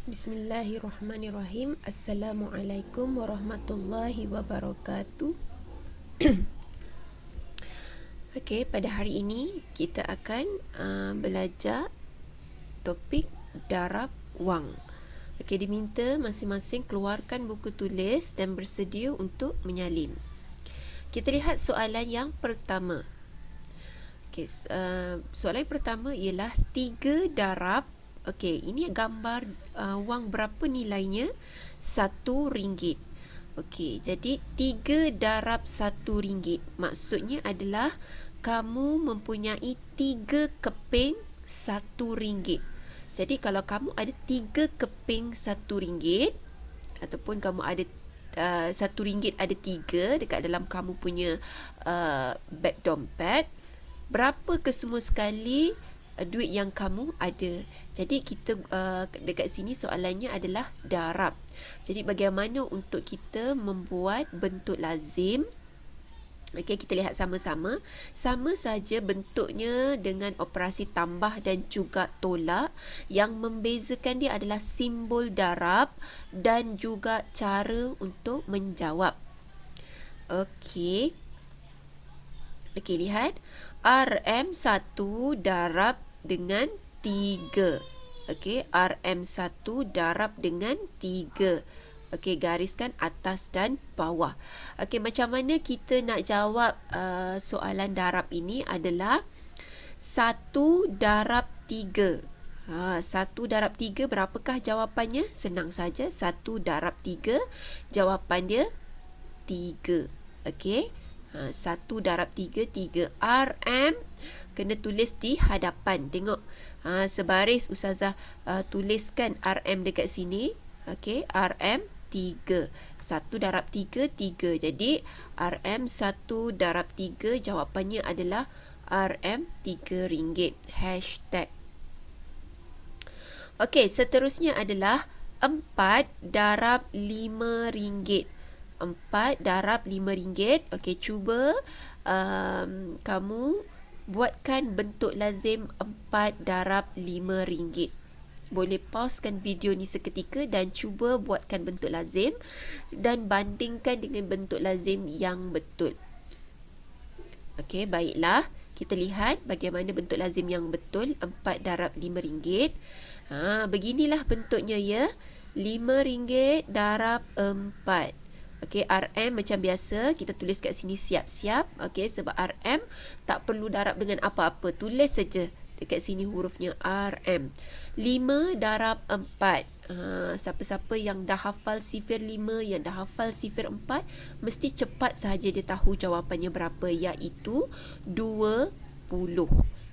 Bismillahirrahmanirrahim. Assalamualaikum warahmatullahi wabarakatuh. Okey, pada hari ini kita akan belajar topik darab wang. Okey, diminta masing-masing keluarkan buku tulis dan bersedia untuk menyalin. Kita lihat soalan yang pertama. Okey, soalan yang pertama ialah 3 darab. Okey, ini gambar wang berapa nilainya? RM1. Okey, jadi 3 darab RM1. Maksudnya adalah kamu mempunyai 3 keping RM1. Jadi kalau kamu ada 3 keping RM1 ataupun kamu ada RM1 ada 3 dekat dalam kamu punya beg dompet, berapa kesemua sekali duit yang kamu ada. Jadi kita dekat sini soalannya adalah darab. Jadi bagaimana untuk kita membuat bentuk lazim? Okey, kita lihat sama-sama. Sama saja bentuknya dengan operasi tambah dan juga tolak. Yang membezakan dia adalah simbol darab dan juga cara untuk menjawab. Okey. Okey, lihat. RM1 darab dengan 3. Okey, RM1 darab dengan 3. Okey, gariskan atas dan bawah. Okey, macam mana kita nak jawab soalan darab ini adalah 1 darab 3. 1 darab 3 berapakah jawapannya? Senang saja, 1 darab 3 jawapan dia 3. Okey, 1 darab 3, 3. RM kena tulis di hadapan. Tengok sebaris Ustazah tuliskan RM dekat sini. Okey, RM 3. 1 darab 3, 3. Jadi RM 1 darab 3 jawapannya adalah RM RM3. Hashtag. Okey, seterusnya adalah 4 darab RM5. 4 darab RM5. Okey, cuba kamu buatkan bentuk lazim 4 darab RM5. Boleh pausekan video ni seketika dan cuba buatkan bentuk lazim dan bandingkan dengan bentuk lazim yang betul. Okey, baiklah. Kita lihat bagaimana bentuk lazim yang betul. 4 darab RM5. Beginilah bentuknya ya. RM5 darab 4. Okey, RM macam biasa kita tulis kat sini siap-siap. Okey, sebab RM tak perlu darab dengan apa-apa. Tulis saja dekat sini hurufnya RM. 5 darab 4. Siapa-siapa yang dah hafal sifir 5, yang dah hafal sifir 4, mesti cepat sahaja dia tahu jawapannya berapa, iaitu 20.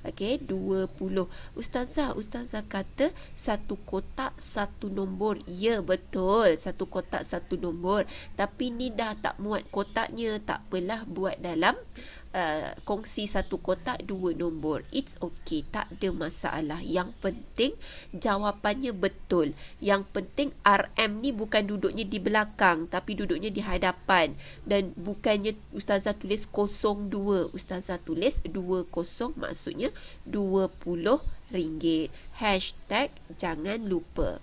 Okey, 20. Ustazah kata 1 kotak 1 nombor. Ya, betul. 1 kotak 1 nombor. Tapi ni dah tak muat kotaknya. Tak apalah, buat dalam kongsi 1 kotak 2 nombor. It's okay, tak ada masalah. Yang penting jawapannya betul. Yang penting RM ni bukan duduknya di belakang, tapi duduknya di hadapan. Dan bukannya Ustazah tulis 02, Ustazah tulis 20, maksudnya RM20. Hashtag jangan lupa.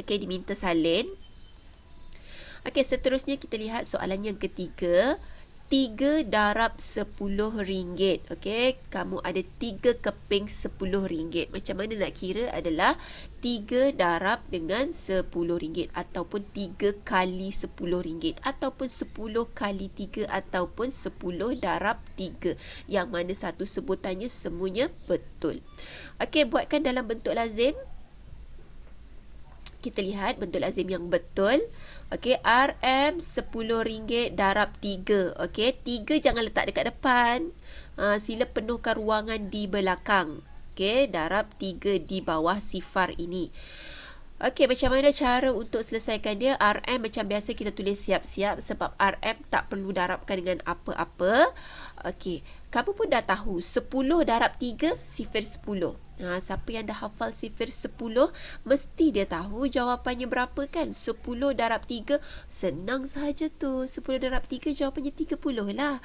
Okey, diminta salin. Okey, seterusnya kita lihat soalan yang ketiga. 3 darab RM10. Okey, kamu ada 3 keping RM10. Macam mana nak kira? Adalah 3 darab dengan RM10 ataupun 3 kali RM10 ataupun 10 kali 3 ataupun 10 darab 3. Yang mana satu sebutannya semuanya betul. Okey, buatkan dalam bentuk lazim. Kita lihat bentuk lazim yang betul. Okey, RM RM10 darab 3. Okey, 3 jangan letak dekat depan. Sila penuhkan ruangan di belakang. Okey, darab 3 di bawah sifar ini. Okey, macam mana cara untuk selesaikan dia? RM macam biasa kita tulis siap-siap sebab RM tak perlu darabkan dengan apa-apa. Okey, kamu pun dah tahu 10 darab 3 sifir 10. Siapa yang dah hafal sifir 10, mesti dia tahu jawapannya berapa kan? 10 darab 3, senang sahaja tu. 10 darab 3 jawapannya 30 lah.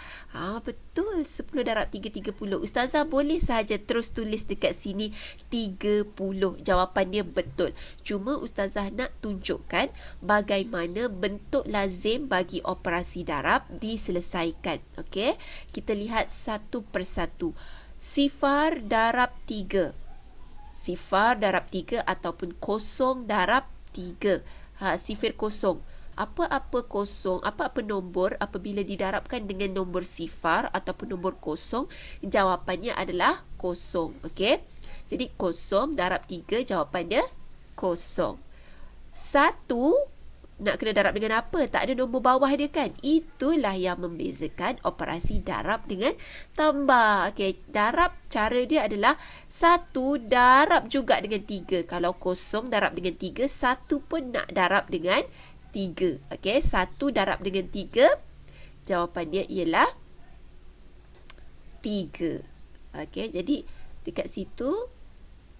Betul, 10 darab 3, 30. Ustazah boleh sahaja terus tulis dekat sini 30. Jawapannya betul. Cuma Ustazah nak tunjukkan bagaimana bentuk lazim bagi operasi darab diselesaikan. Okey, kita lihat satu persatu. Sifar darab 3. Sifar darab 3 ataupun kosong darab 3. Sifir kosong. Apa-apa kosong, apa-apa nombor apabila didarabkan dengan nombor sifar ataupun nombor kosong, jawapannya adalah kosong. Okey. Jadi kosong darab 3 jawapannya kosong. 1 nak kena darab dengan apa? Tak ada nombor bawah dia kan? Itulah yang membezakan operasi darab dengan tambah. Okey, darab cara dia adalah 1 darab juga dengan 3. Kalau kosong darab dengan 3, 1 pun nak darab dengan 3. Okey, 1 darab dengan 3, jawapan dia ialah 3. Okey, jadi dekat situ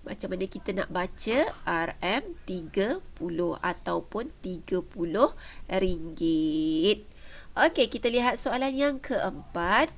macam mana kita nak baca RM30 ataupun RM30. Okey, kita lihat soalan yang keempat.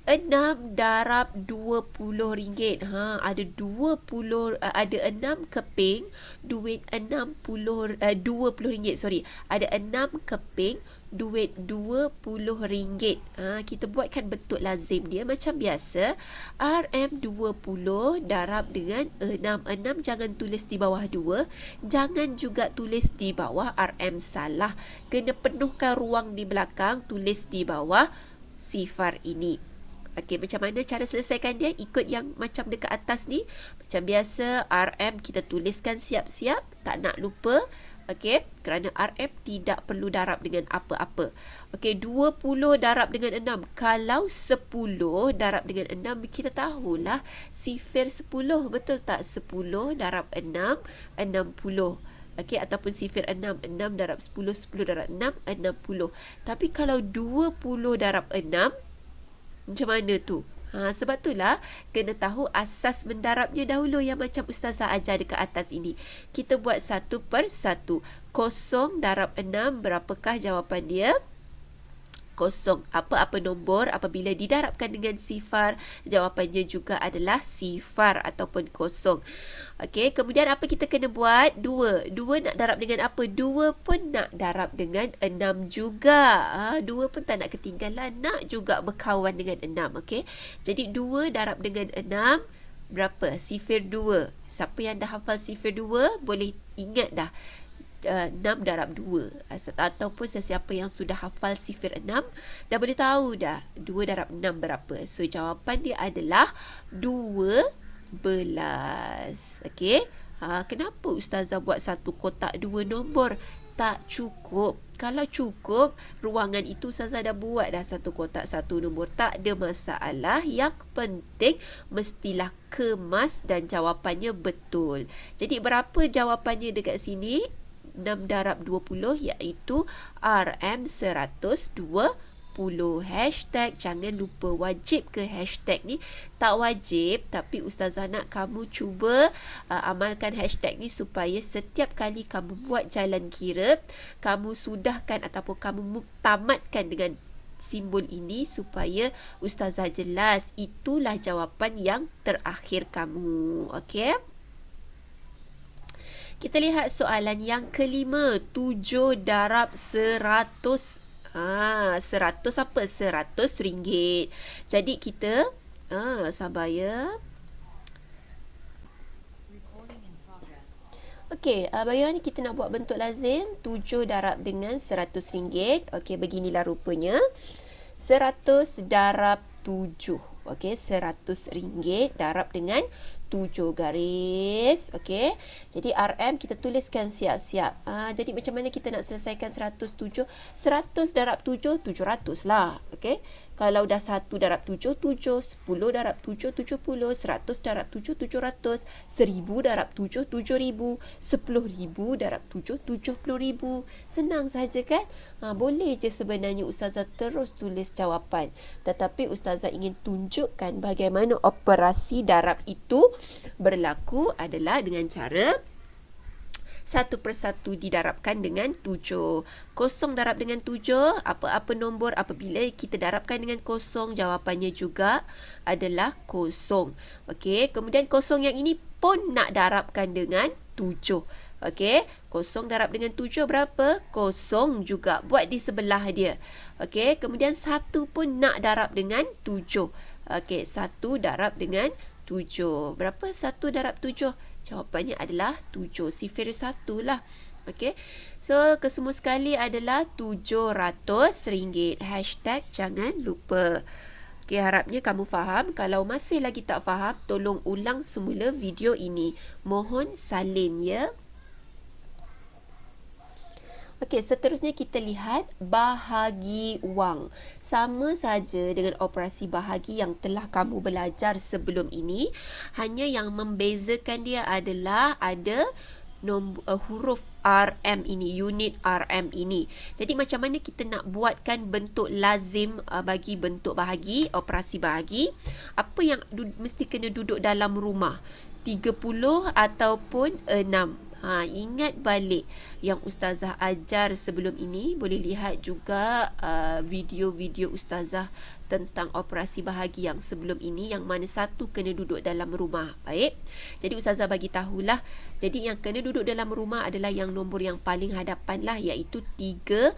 6 darab RM20. Ada 20, ada 6 keping duit RM20. Sorry, ada 6 keping duit RM20. Kita buatkan bentuk lazim dia macam biasa. RM20 darab dengan 6. 6 jangan tulis di bawah 2, jangan juga tulis di bawah RM, salah. Kena penuhkan ruang di belakang, tulis di bawah sifar ini. Okey, macam mana cara selesaikan dia? Ikut yang macam dekat atas ni. Macam biasa, RM kita tuliskan siap-siap, tak nak lupa. Okey, kerana RM tidak perlu darab dengan apa-apa. Okey, 20 darab dengan 6. Kalau 10 darab dengan 6, kita tahulah sifir 10, betul tak? 10 darab 6, 60. Okey, ataupun sifir 6, 6 darab 10, 10 darab 6, 60. Tapi kalau 20 darab 6, macam mana tu? Sebab itulah kena tahu asas mendarabnya dahulu yang macam Ustazah ajar dekat atas ini. Kita buat satu per satu. 0 darab 6, berapakah jawapan dia? 0. Apa-apa nombor apabila didarabkan dengan sifar, jawapannya juga adalah sifar ataupun 0. Okey, kemudian apa kita kena buat? 2. 2 nak darab dengan apa? 2 pun nak darab dengan 6 juga. 2 pun tak nak ketinggalan, nak juga berkawan dengan 6. Okey, jadi 2 darab dengan 6, berapa? Sifir 2. Siapa yang dah hafal sifir 2 boleh ingat dah. 6 darab 2, ataupun sesiapa yang sudah hafal sifir 6 dah boleh tahu dah 2 darab 6 berapa. So jawapan dia adalah 12. Okey, kenapa Ustazah buat satu kotak 2 nombor? Tak cukup. Kalau cukup, ruangan itu Ustazah dah buat dah satu kotak 1 nombor. Tak ada masalah. Yang penting mestilah kemas dan jawapannya betul. Jadi berapa jawapannya dekat sini? 6 darab 20, iaitu RM120. Hashtag, jangan lupa, wajib ke hashtag ni? Tak wajib, tapi Ustazah nak kamu cuba amalkan hashtag ni supaya setiap kali kamu buat jalan kira, kamu sudahkan ataupun kamu muktamadkan dengan simbol ini supaya Ustazah jelas itulah jawapan yang terakhir kamu. Okey? Kita lihat soalan yang kelima. 7 darab 100. 100 apa? RM100. Jadi kita sabar ya. Okey, bagaimana kita nak buat bentuk lazim? 7 darab dengan RM100. Okey, beginilah rupanya. 100 darab 7. Okey, RM100 darab dengan 7 garis. Okey, jadi RM kita tuliskan siap-siap. Jadi macam mana kita nak selesaikan 107? 100 darab 7, 700 lah. Okey, Kalau dah 1 darab 7, 7. 10 darab 7, 70. 100 darab 7, 700. 1000 darab 7, 7000. 10,000 darab 7, 70,000. Senang saja kan? Boleh je sebenarnya Ustazah terus tulis jawapan. Tetapi Ustazah ingin tunjukkan bagaimana operasi darab itu berlaku adalah dengan cara satu persatu didarabkan dengan 7. Kosong darab dengan 7, apa-apa nombor apabila kita darabkan dengan kosong, jawapannya juga adalah kosong. Okey, kemudian kosong yang ini pun nak darabkan dengan 7. Okey, kosong darab dengan 7 berapa? Kosong juga. Buat di sebelah dia. Okey, kemudian 1 pun nak darab dengan 7. Okey, 1 darab dengan 7. Berapa 1 darab 7? Jawapannya adalah 7. Sifir 1 lah. Okey. So, kesemua sekali adalah RM700. Hashtag jangan lupa. Okey, harapnya kamu faham. Kalau masih lagi tak faham, tolong ulang semula video ini. Mohon salin ya. Okey, seterusnya kita lihat bahagi wang. Sama saja dengan operasi bahagi yang telah kamu belajar sebelum ini. Hanya yang membezakan dia adalah ada huruf RM ini, unit RM ini. Jadi macam mana kita nak buatkan bentuk lazim bagi bentuk bahagi, operasi bahagi? Apa yang mesti kena duduk dalam rumah? 30 ataupun 6. Ingat balik yang Ustazah ajar sebelum ini. Boleh lihat juga video-video Ustazah tentang operasi bahagi yang sebelum ini, yang mana satu kena duduk dalam rumah. Baik, jadi Ustazah bagi tahulah. Jadi yang kena duduk dalam rumah adalah yang nombor yang paling hadapan lah, iaitu 30.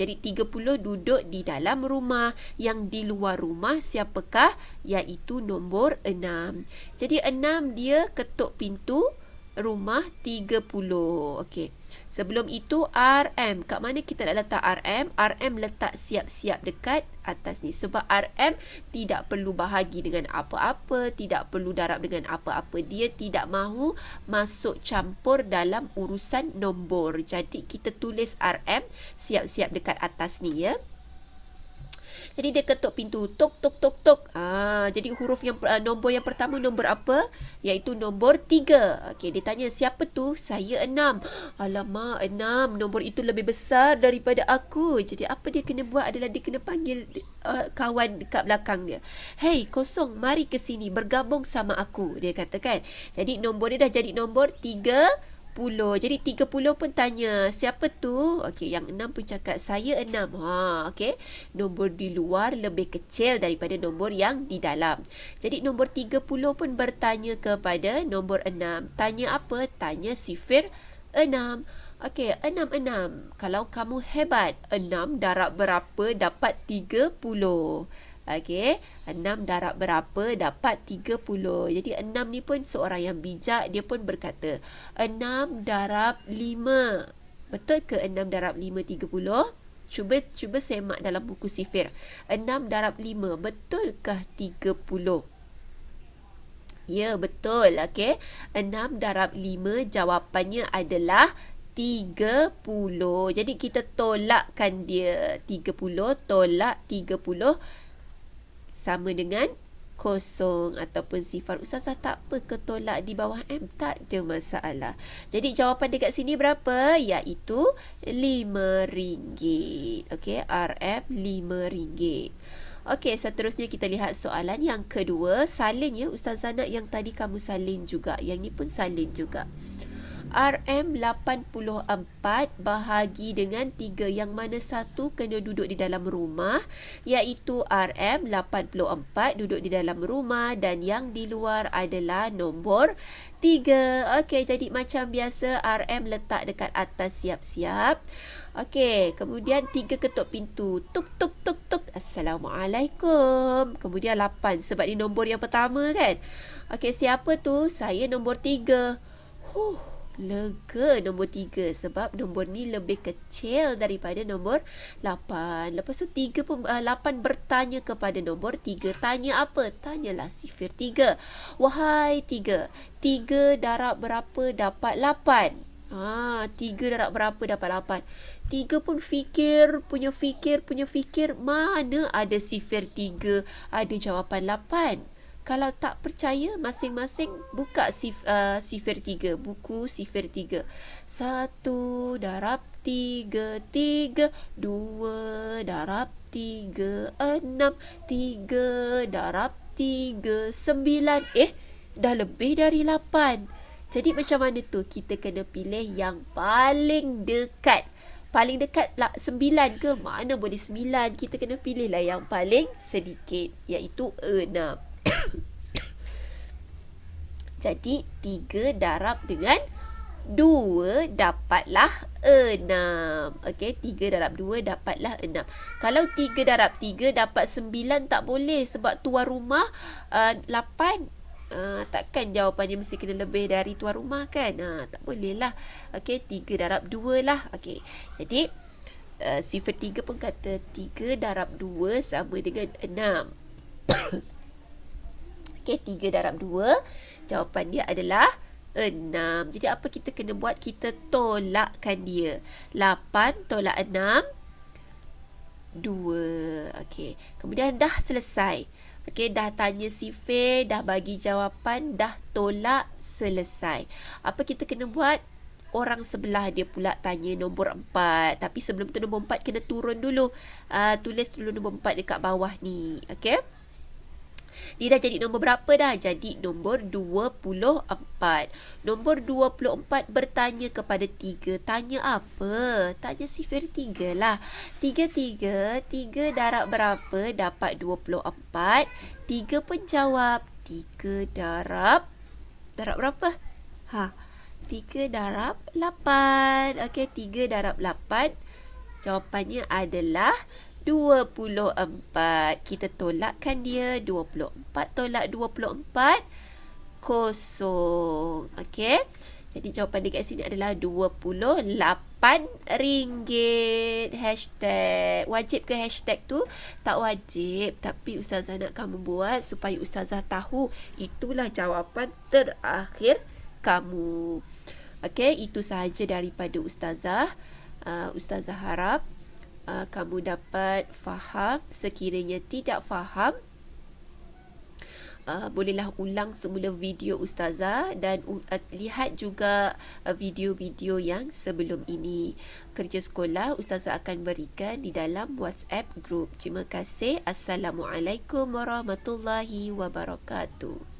Jadi 30 duduk di dalam rumah. Yang di luar rumah siapakah? Iaitu nombor 6. Jadi 6 dia ketuk pintu rumah 30. Okey. Sebelum itu RM. Kat mana kita nak letak RM? RM letak siap-siap dekat atas ni. Sebab RM tidak perlu bahagi dengan apa-apa, tidak perlu darab dengan apa-apa. Dia tidak mahu masuk campur dalam urusan nombor. Jadi kita tulis RM siap-siap dekat atas ni ya. Jadi dia ketuk pintu, tok tok tok tok. Jadi huruf yang nombor yang pertama nombor apa? Iaitu nombor 3. Okey, dia tanya siapa tu? Saya 6. Alamak, 6. Nombor itu lebih besar daripada aku. Jadi apa dia kena buat adalah dia kena panggil kawan dekat belakang dia. Hey, kosong, mari ke sini bergabung sama aku, dia katakan. Jadi nombor dia dah jadi nombor 30. Jadi 30 pun tanya, siapa tu? Okey, yang 6 pun cakap, saya 6. Okey. Nombor di luar lebih kecil daripada nombor yang di dalam. Jadi nombor 30 pun bertanya kepada nombor 6. Tanya apa? Tanya sifir 6. Okey, 6. Kalau kamu hebat, 6 darab berapa dapat 30? Okey, 6 darab berapa dapat 30. Jadi 6 ni pun seorang yang bijak, dia pun berkata 6 darab 5. Betul ke 6 darab 5 30? Cuba semak dalam buku sifir. 6 darab 5 betulkah 30? Ya, betul. Okey, 6 darab 5 jawapannya adalah 30. Jadi kita tolakkan dia. 30 tolak 30 sama dengan kosong ataupun sifar. Ustazah tak apa ke tolak di bawah M? Tak ada masalah. Jadi jawapan dekat sini berapa? Iaitu RM5. Okey, RM RM5. Okey, seterusnya kita lihat soalan yang kedua. Salin ya, Ustazah nak yang tadi kamu salin juga. Yang ni pun salin juga. RM84 bahagi dengan 3, yang mana satu kena duduk di dalam rumah, iaitu RM84 duduk di dalam rumah dan yang di luar adalah nombor 3. Okey, jadi macam biasa RM letak dekat atas siap-siap. Okey, kemudian 3 ketuk pintu. Tuk tuk tuk tuk. Assalamualaikum. Kemudian 8 sebab ni nombor yang pertama kan. Okey, siapa tu? Saya nombor 3. Lega nombor 3 sebab nombor ni lebih kecil daripada nombor 8. Lepas tu 8 bertanya kepada nombor 3. Tanya apa? Tanyalah sifir 3. Wahai 3, 3 darab berapa dapat 8? 3 darab berapa dapat 8? 3 pun fikir, punya fikir. Mana ada sifir 3, ada jawapan 8. Kalau tak percaya, masing-masing buka sifir 3, buku sifir 3. 1 darab 3, 3. 2 darab 3, 6. 3 darab 3, 9. Dah lebih dari 8. Jadi macam mana tu? Kita kena pilih yang paling dekat. Paling dekat lah 9 ke? Mana boleh 9? Kita kena pilih lah yang paling sedikit, iaitu 6. Jadi 3 darab dengan 2 dapatlah 6. Okey, 3 darab 2 dapatlah 6. Kalau 3 darab 3 dapat 9 tak boleh, sebab tuan rumah 8. Takkan jawapannya mesti kena lebih dari tuan rumah kan? Tak boleh lah. Okey, 3 darab 2 lah. Okey, jadi sifir 3 pun kata 3 darab 2 sama dengan 6. Okey, 3 darab 2, jawapan dia adalah 6. Jadi apa kita kena buat? Kita tolakkan dia. 8 tolak 6, 2. Okey, kemudian dah selesai. Okey, dah tanya sifir, dah bagi jawapan, dah tolak, selesai. Apa kita kena buat? Orang sebelah dia pula tanya nombor 4. Tapi sebelum tu nombor 4 kena turun dulu. Tulis dulu nombor 4 dekat bawah ni. Okey. Dia dah jadi nombor berapa dah? Jadi nombor 24. Nombor 24 bertanya kepada 3. Tanya apa? Tanya sifir 3 lah. 3 darab berapa dapat 24? 3 pun jawab 3 darab berapa? 3 darab 8. Okey, 3 darab 8. Jawapannya adalah 24. Kita tolakkan dia. 24 tolak 24, kosong. Okey. Jadi jawapan dekat sini adalah RM28. Hashtag. Wajib ke hashtag tu? Tak wajib. Tapi Ustazah nak kamu buat supaya Ustazah tahu itulah jawapan terakhir kamu. Okey, itu sahaja daripada Ustazah. Ustazah harap kamu dapat faham. Sekiranya tidak faham, bolehlah ulang semula video Ustazah dan lihat juga video-video yang sebelum ini. Kerja sekolah Ustazah akan berikan di dalam WhatsApp group. Terima kasih. Assalamualaikum warahmatullahi wabarakatuh.